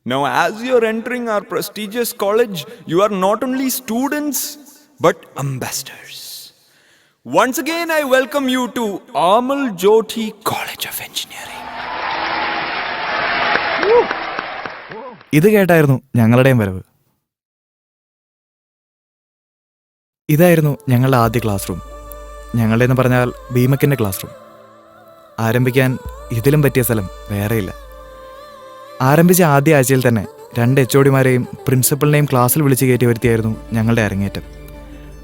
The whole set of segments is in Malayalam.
Now, as you're entering our prestigious college, you are not only students, but ambassadors. Once again, I welcome you to Amal Jyoti College of Engineering. ഇത് കേട്ടായിരുന്നു ഞങ്ങളുടെയും വരവ്. ഇതായിരുന്നു ഞങ്ങളുടെ ആദ്യ ക്ലാസ് റൂം. ഞങ്ങളുടെ എന്ന് പറഞ്ഞാൽ ബീമക്കിൻ്റെ ക്ലാസ് റൂം. ആരംഭിക്കാൻ ഇതിലും പറ്റിയ സ്ഥലം വേറെയില്ല. ആരംഭിച്ച ആദ്യ ആഴ്ചയിൽ തന്നെ 2 HODമാരെയും പ്രിൻസിപ്പളിനെയും ക്ലാസ്സിൽ വിളിച്ച് കയറ്റി വരുത്തിയായിരുന്നു ഞങ്ങളുടെ അരങ്ങേറ്റം.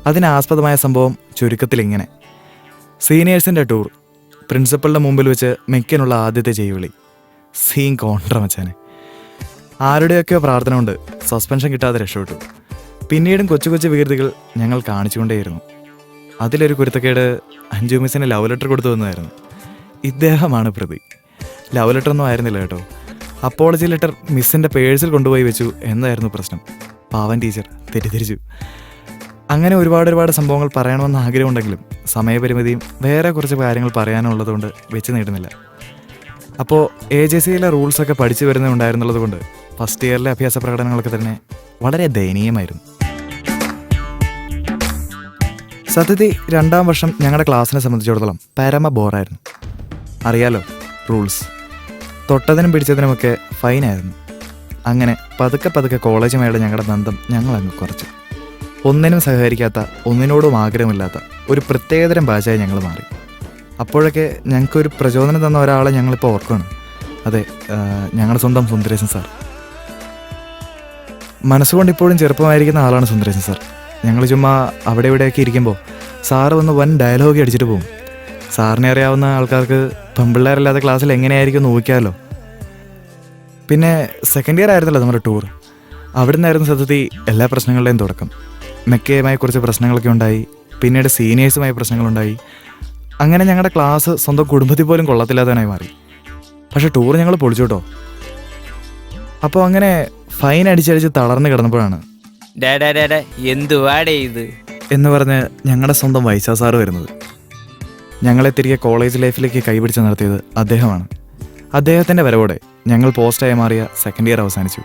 അതിനാസ്പദമായ സംഭവം ചുരുക്കത്തിൽ ഇങ്ങനെ: സീനിയേഴ്സിൻ്റെ ടൂർ, പ്രിൻസിപ്പളിൻ്റെ മുമ്പിൽ വെച്ച് മെക്കിനുള്ള ആദ്യത്തെ ചെയ്വിളി, സീൻ കോൺട്ര മച്ചാനെ. ആരുടെയൊക്കെയോ പ്രാർത്ഥന കൊണ്ട് സസ്പെൻഷൻ കിട്ടാതെ രക്ഷപ്പെട്ടു. പിന്നീടും കൊച്ചു കൊച്ചു വികൃതികൾ ഞങ്ങൾ കാണിച്ചുകൊണ്ടേയിരുന്നു. അതിലൊരു കുരുത്തക്കേട് അഞ്ജു മിസ്സിന് ലവ് ലെറ്റർ കൊടുത്തു വന്നതായിരുന്നു. ഇദ്ദേഹമാണ് പ്രതി. ലവ് ലെറ്റർ ഒന്നും ആയിരുന്നില്ല കേട്ടോ. അപ്പോളജി ലെറ്റർ മിസ്സിൻ്റെ പേഴ്സിൽ കൊണ്ടുപോയി വെച്ചു എന്നായിരുന്നു പ്രശ്നം. പാവൻ ടീച്ചർ തെറ്റിദ്ധരിച്ചു. അങ്ങനെ ഒരുപാട് സംഭവങ്ങൾ പറയണമെന്ന് ആഗ്രഹമുണ്ടെങ്കിലും സമയപരിമിതിയും വേറെ കുറച്ച് കാര്യങ്ങൾ പറയാനുള്ളതുകൊണ്ട് വെച്ച് നീട്ടുന്നില്ല. അപ്പോൾ AJCയിലെ റൂൾസൊക്കെ പഠിച്ചു വരുന്നുണ്ടായിരുന്നുള്ളത് കൊണ്ട് ഫസ്റ്റ് ഇയറിലെ അഭ്യാസ പ്രകടനങ്ങളൊക്കെ തന്നെ വളരെ ദയനീയമായിരുന്നു. സത്യത്തിൽ 2ാം വർഷം ഞങ്ങളുടെ ക്ലാസ്സിനെ സംബന്ധിച്ചിടത്തോളം പരമ ബോറായിരുന്നു. അറിയാലോ റൂൾസ്. തൊട്ടതിനും പിടിച്ചതിനുമൊക്കെ ഫൈനായിരുന്നു. അങ്ങനെ പതുക്കെ കോളേജുമായുള്ള ഞങ്ങളുടെ ബന്ധം ഞങ്ങളങ്ങ് കുറച്ചു. ഒന്നിനും സഹകരിക്കാത്ത, ഒന്നിനോടും ആഗ്രഹമില്ലാത്ത ഒരു പ്രത്യേകതരം ബാച്ചായി ഞങ്ങൾ മാറി. അപ്പോഴൊക്കെ ഞങ്ങൾക്കൊരു പ്രചോദനം തന്ന ഒരാളെ ഞങ്ങളിപ്പോൾ ഓർക്കുകയാണ്. അതെ, ഞങ്ങളുടെ സ്വന്തം സുന്ദരേശൻ സാർ. മനസ്സുകൊണ്ട് ഇപ്പോഴും ചെറുപ്പമായിരിക്കുന്ന ആളാണ് സുന്ദരേശൻ സാർ. ഞങ്ങൾ ചുമ്മാ അവിടെ ഇവിടെയൊക്കെ ഇരിക്കുമ്പോൾ സാറ് വന്ന് വൻ ഡയലോഗ് അടിച്ചിട്ട് പോകും. സാറിനെ അറിയാവുന്ന ആൾക്കാർക്ക് പെൺപിള്ളേരല്ലാത്ത ക്ലാസ്സിൽ എങ്ങനെയായിരിക്കും എന്ന് ഊഹിക്കാമല്ലോ. പിന്നെ സെക്കൻഡ് ഇയർ ആയിരുന്നല്ലോ നമ്മുടെ ടൂർ. അവിടെ നിന്നായിരുന്നു സത്യത്തിൽ എല്ലാ പ്രശ്നങ്ങളുടെയും തുടക്കം. മെക്കയുമായി കുറച്ച് പ്രശ്നങ്ങളൊക്കെ ഉണ്ടായി. പിന്നീട് സീനിയേഴ്സുമായി പ്രശ്നങ്ങളുണ്ടായി. അങ്ങനെ ഞങ്ങളുടെ ക്ലാസ് സ്വന്തം കുടുംബത്തിൽ പോലും കൊള്ളത്തില്ലാത്തവനായി മാറി. പക്ഷെ ടൂർ ഞങ്ങൾ പൊളിച്ചു കേട്ടോ. അപ്പോൾ അങ്ങനെ ഫൈൻ അടിച്ചടിച്ച് തളർന്ന് കിടന്നപ്പോഴാണ് എന്തുവാടേ ഇത് എന്ന് പറഞ്ഞ് ഞങ്ങളുടെ സ്വന്തം വൈശാ സാറ് വരുന്നത്. ഞങ്ങളെ തിരികെ കോളേജ് ലൈഫിലേക്ക് കൈപിടിച്ച് നടത്തിയത് അദ്ദേഹമാണ്. അദ്ദേഹത്തിൻ്റെ വരവോടെ ഞങ്ങൾ പോസ്റ്റായി മാറിയ സെക്കൻഡ് ഇയർ അവസാനിച്ചു.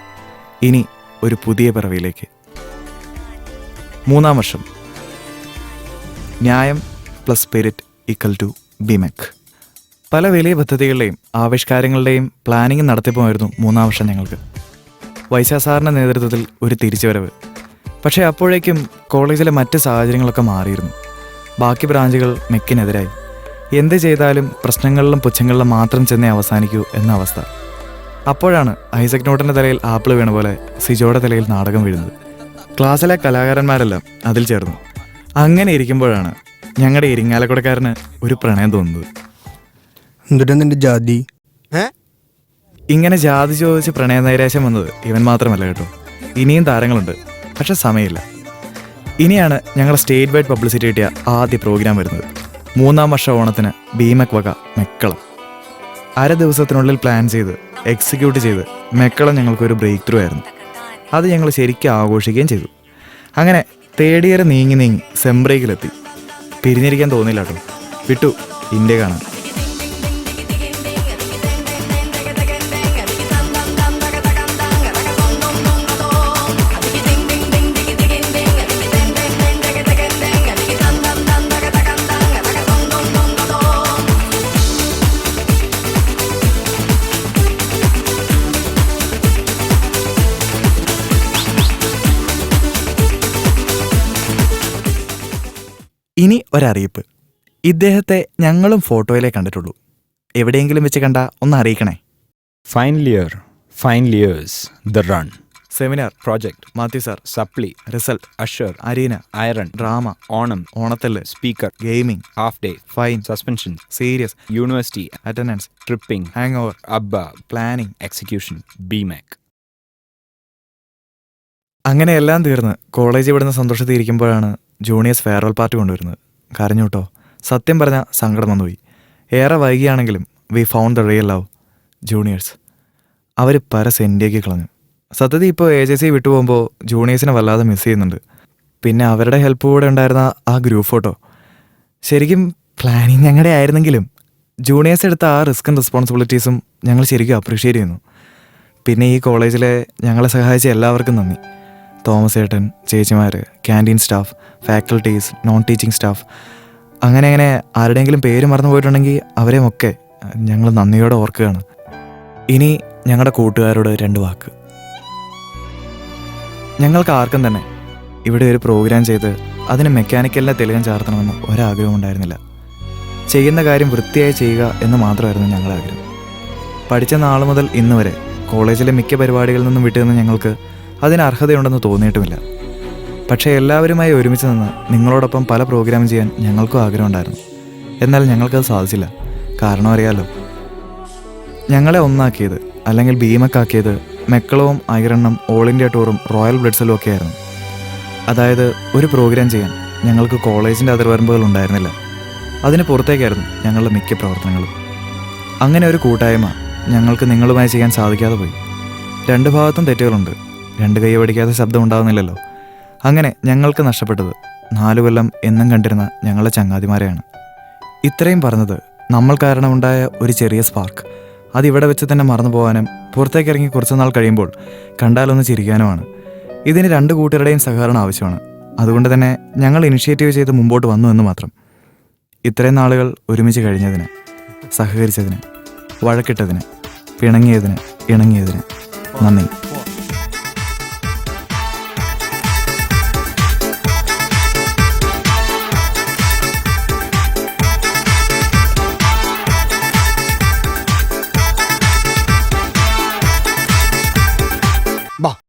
ഇനി ഒരു പുതിയ പിറവിയിലേക്ക്. 3ാം വർഷം. ന്യായം പ്ലസ് സ്പിരിറ്റ് ഈക്വൽ ടു ബിമെക്. പല വലിയ പദ്ധതികളുടെയും ആവിഷ്കാരങ്ങളുടെയും പ്ലാനിങ് നടത്തിപ്പമായിരുന്നു 3ാം വർഷം ഞങ്ങൾക്ക്. വൈശാ സാറിൻ്റെ നേതൃത്വത്തിൽ ഒരു തിരിച്ചുവരവ്. പക്ഷേ അപ്പോഴേക്കും കോളേജിലെ മറ്റ് സാഹചര്യങ്ങളൊക്കെ മാറിയിരുന്നു. ബാക്കി ബ്രാഞ്ചുകൾ മെക്കിനെതിരായി. എന്ത് ചെയ്താലും പ്രശ്നങ്ങളിലും പുച്ഛങ്ങളിലും മാത്രം ചെന്നേ അവസാനിക്കൂ എന്ന അവസ്ഥ. അപ്പോഴാണ് ഐസക് ന്യൂട്ടൻ്റെ തലയിൽ ആപ്പിൾ വീണ പോലെ സിജോയുടെ തലയിൽ നാടകം വീഴുന്നത്. ക്ലാസ്സിലെ കലാകാരന്മാരെല്ലാം അതിൽ ചേർന്നു. അങ്ങനെ ഇരിക്കുമ്പോഴാണ് ഞങ്ങളുടെ ഇരിങ്ങാലക്കുടക്കാരന് ഒരു പ്രണയം തോന്നുന്നത്. എന്തുട്ടാ നിന്റെ ജാതി? ഇങ്ങനെ ജാതി ചോദിച്ച് പ്രണയനൈരാശ്യം വന്നത് ഇവൻ മാത്രമല്ല കേട്ടോ. ഇനിയും താരങ്ങളുണ്ട്, പക്ഷെ സമയമില്ല. ഇനിയാണ് ഞങ്ങൾ സ്റ്റേറ്റ് വൈഡ് പബ്ലിസിറ്റി കിട്ടിയ ആദ്യ പ്രോഗ്രാം വരുന്നത്. 3ാം വർഷ ഓണത്തിന് ബീമക് വക മെക്കളം. 1/2 ദിവസത്തിനുള്ളിൽ പ്ലാൻ ചെയ്ത് എക്സിക്യൂട്ട് ചെയ്ത് മെക്കളം ഞങ്ങൾക്കൊരു ബ്രേക്ക് ത്രൂ ആയിരുന്നു. അത് ഞങ്ങൾ ശരിക്കും ആഘോഷിക്കുകയും ചെയ്തു. അങ്ങനെ തേർഡ് ഇയർ നീങ്ങി സെംബ്രേക്കിലെത്തി. പിരിഞ്ഞിരിക്കാൻ തോന്നില്ല കേട്ടോ. വിട്ടു ഇന്ത്യ കാണാൻ. ഇനി ഒരറിയിപ്പ്. ഇദ്ദേഹത്തെ ഞങ്ങളും ഫോട്ടോയിലേ കണ്ടിട്ടുള്ളൂ. എവിടെയെങ്കിലും വെച്ച് കണ്ട ഒന്ന് അറിയിക്കണേ. Final year, final years, the run. Seminar, Project, Mathew sir, supply, result, usher, arena, iron, drama, Onam, ഓണത്തല്ല്, speaker, gaming, half day, fine, suspension, serious, university, attendance, tripping, hangover, abba, planning. execution, BMAC. അങ്ങനെ എല്ലാം തീർന്ന് കോളേജ് വിടുന്ന സന്തോഷത്തിൽ ഇരിക്കുമ്പോഴാണ് ജൂനിയേഴ്സ് ഫെയർവെൽ പാർട്ടി കൊണ്ടുവരുന്നത്. കരഞ്ഞു കേട്ടോ. സത്യം പറഞ്ഞാൽ സങ്കടം വന്നുപോയി. ഏറെ വൈകിയാണെങ്കിലും we found the real love. Juniors അവർ സെൻഡിയാക്കി കളഞ്ഞു. സത്യത്തിൽ ഇപ്പോൾ AJC വിട്ടുപോകുമ്പോൾ ജൂനിയേഴ്സിനെ വല്ലാതെ മിസ് ചെയ്യുന്നുണ്ട്. പിന്നെ അവരുടെ ഹെൽപ്പ് കൂടെ ഉണ്ടായിരുന്ന ആ ഗ്രൂപ്പ് ഫോട്ടോ ശരിക്കും പ്ലാനിങ് ഞങ്ങളുടെ ആയിരുന്നെങ്കിലും ജൂനിയേഴ്സ് എടുത്ത ആ റിസ്ക്കും റെസ്പോൺസിബിലിറ്റീസും ഞങ്ങൾ ശരിക്കും അപ്രീഷിയേറ്റ് ചെയ്യുന്നു. പിന്നെ ഈ കോളേജിലെ ഞങ്ങളെ സഹായിച്ച എല്ലാവർക്കും നന്ദി. തോമസ് ഏട്ടൻ, ചേച്ചിമാർ, canteen staff, faculties, non teaching staff, അങ്ങനെ ആരുടെയെങ്കിലും പേര് മറന്നു പോയിട്ടുണ്ടെങ്കിൽ അവരെയൊക്കെ ഞങ്ങൾ നന്ദിയോടെ ഓർക്കുകയാണ്. ഇനി ഞങ്ങളുടെ കൂട്ടുകാരോട് 2 വാക്ക്. ഞങ്ങൾക്ക് ആർക്കും തന്നെ ഇവിടെ ഒരു പ്രോഗ്രാം ചെയ്ത് അതിന് മെക്കാനിക്കലിനെ തെളിയാൻ ചാർത്തണമെന്ന് ഒരാഗ്രഹവും ഉണ്ടായിരുന്നില്ല. ചെയ്യുന്ന കാര്യം വൃത്തിയായി ചെയ്യുക എന്ന് മാത്രമായിരുന്നു ഞങ്ങളുടെ ആഗ്രഹം. പഠിച്ച നാൾ മുതൽ ഇന്ന് വരെ കോളേജിലെ മിക്ക പരിപാടികളിൽ നിന്നും വിട്ടുനിന്ന് ഞങ്ങൾക്ക് അതിന് അർഹതയുണ്ടെന്ന് തോന്നിയിട്ടുമില്ല. പക്ഷേ എല്ലാവരുമായി ഒരുമിച്ച് നിന്ന് നിങ്ങളോടൊപ്പം പല പ്രോഗ്രാം ചെയ്യാൻ ഞങ്ങൾക്കും ആഗ്രഹമുണ്ടായിരുന്നു. എന്നാൽ ഞങ്ങൾക്കത് സാധിച്ചില്ല. കാരണം അറിയാലോ, ഞങ്ങളെ ഒന്നാക്കിയത് അല്ലെങ്കിൽ ഭീമക്കാക്കിയത് മെക്കളവും ഐറണ്ണും ഓൾ ഇന്ത്യ ടൂറും റോയൽ ബ്ലഡ്സലും ഒക്കെ ആയിരുന്നു. അതായത് ഒരു പ്രോഗ്രാം ചെയ്യാൻ ഞങ്ങൾക്ക് കോളേജിൻ്റെ അതിർവരമ്പുകൾ ഉണ്ടായിരുന്നില്ല. അതിന് പുറത്തേക്കായിരുന്നു ഞങ്ങളുടെ മിക്ക പ്രവർത്തനങ്ങളും. അങ്ങനെ ഒരു കൂട്ടായ്മ ഞങ്ങൾക്ക് നിങ്ങളുമായി ചെയ്യാൻ സാധിക്കാതെ പോയി. 2 ഭാഗത്തും തെറ്റുകളുണ്ട്. 2 കൈ പഠിക്കാത്ത ശബ്ദം ഉണ്ടാകുന്നില്ലല്ലോ. അങ്ങനെ ഞങ്ങൾക്ക് നഷ്ടപ്പെട്ടത് 4 കൊല്ലം എന്നും കണ്ടിരുന്ന ഞങ്ങളുടെ ചങ്ങാതിമാരെയാണ്. ഇത്രയും പറഞ്ഞത് നമ്മൾ കാരണമുണ്ടായ ഒരു ചെറിയ സ്പാർക്ക് അതിവിടെ വെച്ച് തന്നെ മറന്നു പോകാനും പുറത്തേക്കിറങ്ങി കുറച്ച് നാൾ കഴിയുമ്പോൾ കണ്ടാലൊന്ന് ചിരിക്കാനുമാണ്. ഇതിന് 2 കൂട്ടരുടെയും സഹകരണം ആവശ്യമാണ്. അതുകൊണ്ട് തന്നെ ഞങ്ങൾ ഇനിഷ്യേറ്റീവ് ചെയ്ത് മുമ്പോട്ട് വന്നു എന്ന് മാത്രം. ഇത്രയും നാളുകൾ ഒരുമിച്ച് കഴിഞ്ഞതിന്, സഹകരിച്ചതിന്, വഴക്കിട്ടതിന്, പിണങ്ങിയതിന്, ഇണങ്ങിയതിന് നന്ദി.